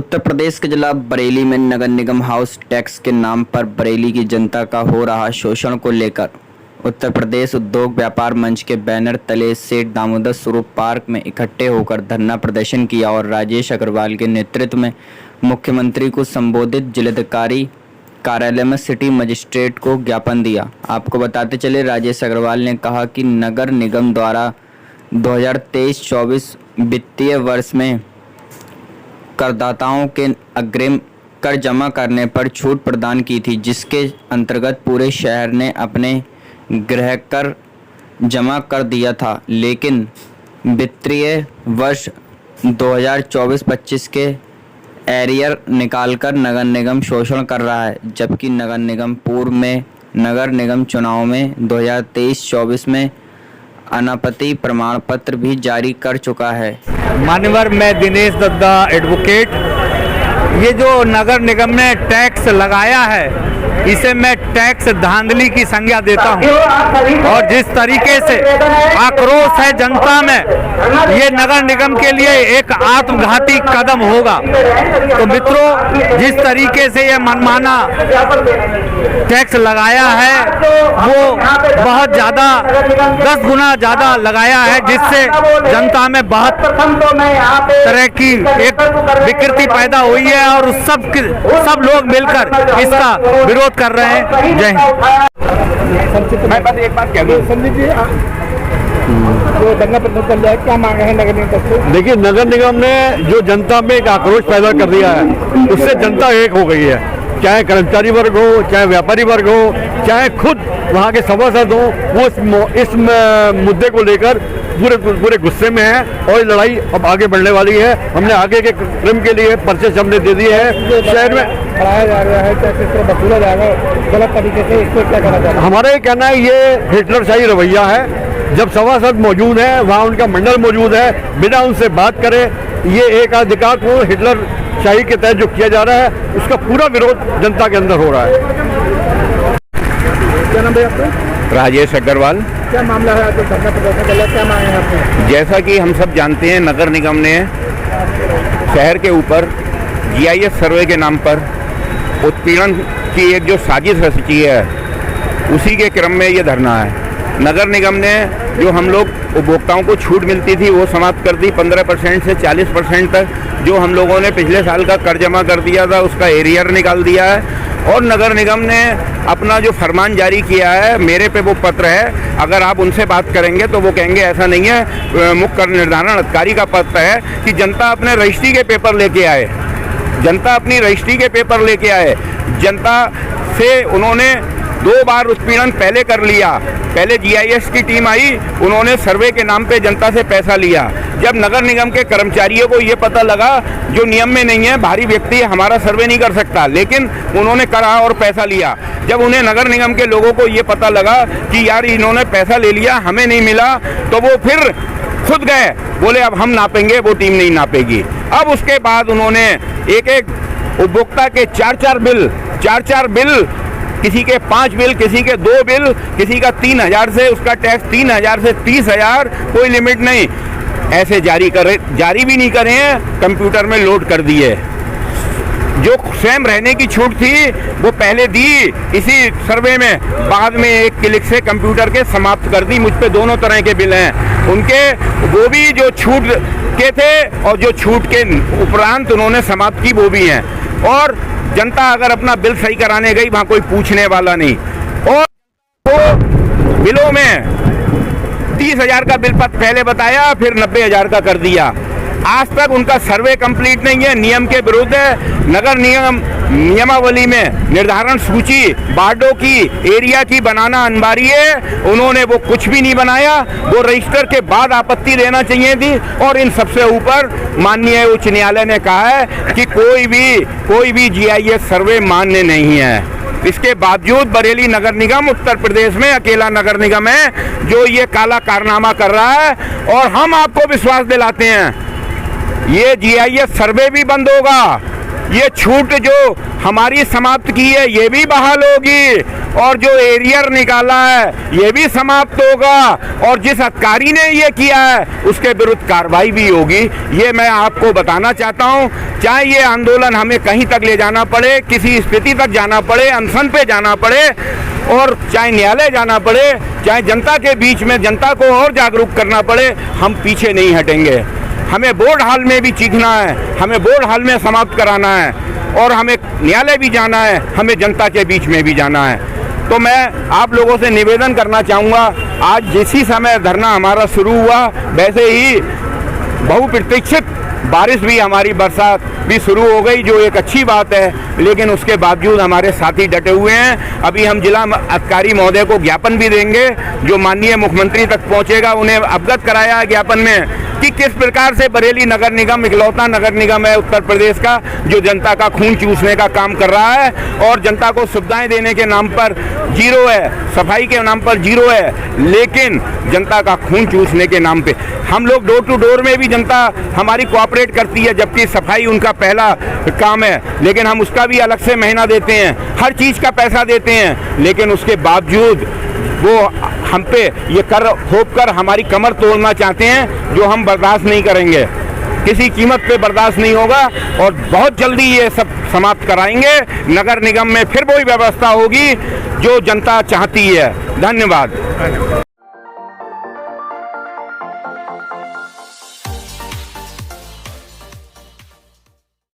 उत्तर प्रदेश के जिला बरेली में नगर निगम हाउस टैक्स के नाम पर बरेली की जनता का हो रहा शोषण को लेकर उत्तर प्रदेश उद्योग व्यापार मंच के बैनर तले सेठ दामोदर स्वरूप पार्क में इकट्ठे होकर धरना प्रदर्शन किया और राजेश अग्रवाल के नेतृत्व में मुख्यमंत्री को संबोधित जिलाधिकारी कार्यालय में सिटी मजिस्ट्रेट को ज्ञापन दिया। आपको बताते चले, राजेश अग्रवाल ने कहा कि नगर निगम द्वारा 2023-24 वित्तीय वर्ष में करदाताओं के अग्रिम कर जमा करने पर छूट प्रदान की थी, जिसके अंतर्गत पूरे शहर ने अपने गृह कर जमा कर दिया था। लेकिन वित्तीय वर्ष 2024-25 के एरियर निकालकर नगर निगम शोषण कर रहा है, जबकि नगर निगम पूर्व में नगर निगम चुनाव में 2023-24 में अनापत्ति प्रमाण पत्र भी जारी कर चुका है। मान्यवर, मैं दिनेश दद्दा एडवोकेट। ये जो नगर निगम ने टैक्स लगाया है, इसे मैं टैक्स धांधली की संज्ञा देता हूँ। और जिस तरीके से आक्रोश है जनता में, ये नगर निगम के लिए एक आत्मघाती कदम होगा। तो मित्रों, जिस तरीके से ये मनमाना टैक्स लगाया है, वो बहुत ज़्यादा 10 गुना ज़्यादा लगाया है, जिससे जनता में बहुत तरह की एक विकृति पैदा हुई है और सब लोग मिलकर इसका विरोध कर रहे हैं। जय हिंद। मैं बस एक बात कह दूं, संदीप जी, जो दंगा प्रदर्शन चल रहा है, क्या मांग है नगर निगम से? देखिए, नगर निगम ने जो जनता में एक आक्रोश पैदा कर दिया है, उससे जनता एक हो गई है। चाहे कर्मचारी वर्ग हो, चाहे व्यापारी वर्ग हो, चाहे खुद वहाँ के सभासद हो, वो इस मुद्दे को लेकर पूरे गुस्से में है और लड़ाई अब आगे बढ़ने वाली है। हमने आगे के क्रम के लिए पर्चे हमने दे दिए हैं। शहर में बढ़ाया जा रहा है, क्या किस तरह वसूला जाएगा गलत तरीके से, इसको क्या कहना चाहिए? हमारा ये कहना है, ये हिटलरशाही रवैया है। जब सभासद मौजूद है, वहाँ उनका मंडल मौजूद है, बिना उनसे बात करे ये एक अधिकार को हिटलरशाही के तहत जो किया जा रहा है, उसका पूरा विरोध जनता के अंदर हो रहा है। क्या नाम है आपका? राजेश अग्रवाल। क्या मामला है? जो धरना प्रदर्शन चल रहा है, क्या मांग है आपने? जैसा कि हम सब जानते हैं, नगर निगम ने शहर के ऊपर GIS सर्वे के नाम पर उत्पीड़न की एक जो साजिश रची है, उसी के क्रम में ये धरना है। नगर निगम ने जो हम लोग उपभोक्ताओं को छूट मिलती थी, वो समाप्त कर दी। 15% से 40% तक जो हम लोगों ने पिछले साल का कर जमा कर दिया था, उसका एरियर निकाल दिया है। और नगर निगम ने अपना जो फरमान जारी किया है, मेरे पे वो पत्र है, अगर आप उनसे बात करेंगे तो वो कहेंगे ऐसा नहीं है, मुख्य कर निर्धारण अधिकारी का पत्र है कि जनता अपने रजिस्ट्री के पेपर लेके आए, जनता अपनी रजिस्ट्री के पेपर लेके आए। जनता से उन्होंने 2 बार उत्पीड़न पहले कर लिया। पहले GIS की टीम आई, उन्होंने सर्वे के नाम पे जनता से पैसा लिया। जब नगर निगम के कर्मचारियों को ये पता लगा, जो नियम में नहीं है, बाहरी व्यक्ति हमारा सर्वे नहीं कर सकता, लेकिन उन्होंने करा और पैसा लिया। जब उन्हें नगर निगम के लोगों को ये पता लगा कि यार इन्होंने पैसा ले लिया, हमें नहीं मिला, तो वो फिर खुद गए, बोले अब हम नापेंगे, वो टीम नहीं नापेगी। अब उसके बाद उन्होंने एक उपभोक्ता के 4-4 बिल, किसी के 5 बिल, किसी के 2 बिल, किसी का 3000 से उसका टैक्स 3000 से 30,000, कोई लिमिट नहीं, ऐसे जारी भी नहीं करे हैं, कंप्यूटर में लोड कर दिए। जो स्वयं रहने की छूट थी वो पहले दी इसी सर्वे में, बाद में एक क्लिक से कंप्यूटर के समाप्त कर दी। मुझ पे दोनों तरह के बिल हैं उनके, वो भी जो छूट के थे और जो छूट के उपरांत उन्होंने समाप्त की, वो भी हैं। और जनता अगर अपना बिल सही कराने गई, वहाँ कोई पूछने वाला नहीं। और वो बिलों में 30,000 का बिल पहले बताया, फिर 90,000 का कर दिया। आज तक उनका सर्वे कंप्लीट नहीं है, नियम के विरुद्ध है। नगर निगम नियमावली में निर्धारण सूची वार्डों की, एरिया की बनाना अनिवार्य है, उन्होंने वो कुछ भी नहीं बनाया। वो रजिस्टर के बाद आपत्ति देना चाहिए थी। और इन सबसे ऊपर माननीय उच्च न्यायालय ने कहा है कि कोई भी GIS सर्वे मान्य नहीं है। इसके बावजूद बरेली नगर निगम उत्तर प्रदेश में अकेला नगर निगम है जो ये काला कारनामा कर रहा है। और हम आपको विश्वास दिलाते हैं, ये GIS सर्वे भी बंद होगा ये छूट जो हमारी समाप्त की है ये भी बहाल होगी, और जो एरियर निकाला है ये भी समाप्त होगा, और जिस अधिकारी ने ये किया है उसके विरुद्ध कार्रवाई भी होगी। ये मैं आपको बताना चाहता हूँ। चाहे ये आंदोलन हमें कहीं तक ले जाना पड़े, किसी स्थिति तक जाना पड़े, अनशन पे जाना पड़े, और चाहे न्यायालय जाना पड़े, चाहे जनता के बीच में जनता को और जागरूक करना पड़े, हम पीछे नहीं हटेंगे। हमें बोर्ड हाल में भी चीखना है, हमें बोर्ड हाल में समाप्त कराना है, और हमें न्यायालय भी जाना है, हमें जनता के बीच में भी जाना है। तो मैं आप लोगों से निवेदन करना चाहूँगा, आज जिसी समय धरना हमारा शुरू हुआ वैसे ही बहुप्रतीक्षित बारिश भी, हमारी बरसात भी शुरू हो गई, जो एक अच्छी बात है, लेकिन उसके बावजूद हमारे साथी डटे हुए हैं। अभी हम जिला अधिकारी महोदय को ज्ञापन भी देंगे, जो माननीय मुख्यमंत्री तक पहुंचेगा। उन्हें अवगत कराया है ज्ञापन में कि किस प्रकार से बरेली नगर निगम इकलौता नगर निगम है उत्तर प्रदेश का जो जनता का खून चूसने का काम कर रहा है, और जनता को सुविधाएं देने के नाम पर जीरो है, सफाई के नाम पर जीरो है, लेकिन जनता का खून चूसने के नाम पे हम लोग डोर टू डोर में भी जनता हमारी कोऑपरेट करती है, जबकि सफाई उनका पहला काम है, लेकिन हम उसका भी अलग से महीना देते हैं, हर चीज़ का पैसा देते हैं, लेकिन उसके बावजूद वो हम पे ये कर थोप कर हमारी कमर तोड़ना चाहते हैं, जो हम बर्दाश्त नहीं करेंगे, किसी कीमत पे बर्दाश्त नहीं होगा, और बहुत जल्दी ये सब समाप्त कराएंगे। नगर निगम में फिर वही व्यवस्था होगी जो जनता चाहती है। धन्यवाद।